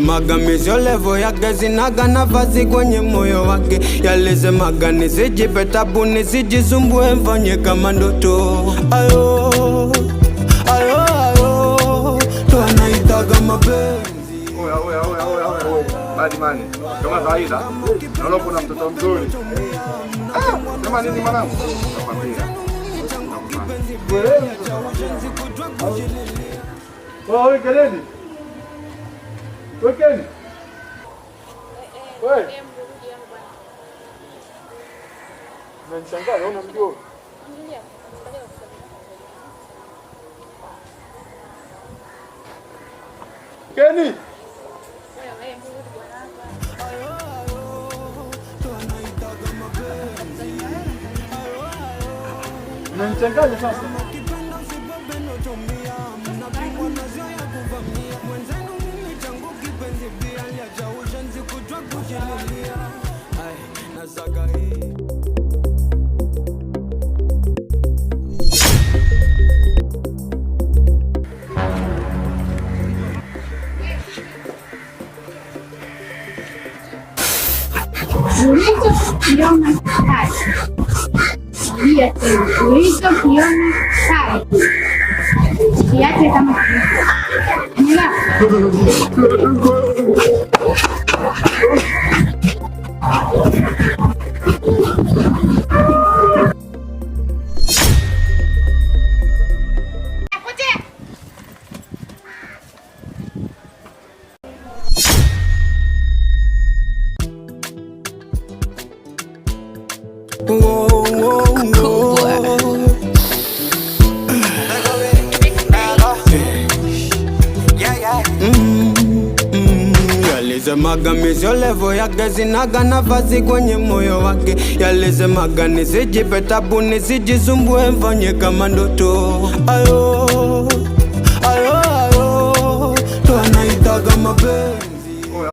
Yalisemaga mizyo levo yake zinaga nafasi kwenye moyo wake. Yalisemaga nisijipe tabu nisijisumbue mfanye kama ndoto. Ayo, ayo, ayo, ndo anaitaga mapenzi. Badi mani, kama kawaida, naona kuna mtoto mzuri. Kama nini mwanangu? Wewe keleni. Wekeni. Wewe. Mnanishangaa naona mjua. Keni. Mnanichanganya sasa. Ulichokiona sasa. Rudia tena. Ulichokiona sasa. Kiache kama kilicho. Yalisemaga mizyo levo yake zinaga nafasi kwenye moyo wake. Yalisemaga nisijipe tabu nisijisumbue mfanye kama ndoto.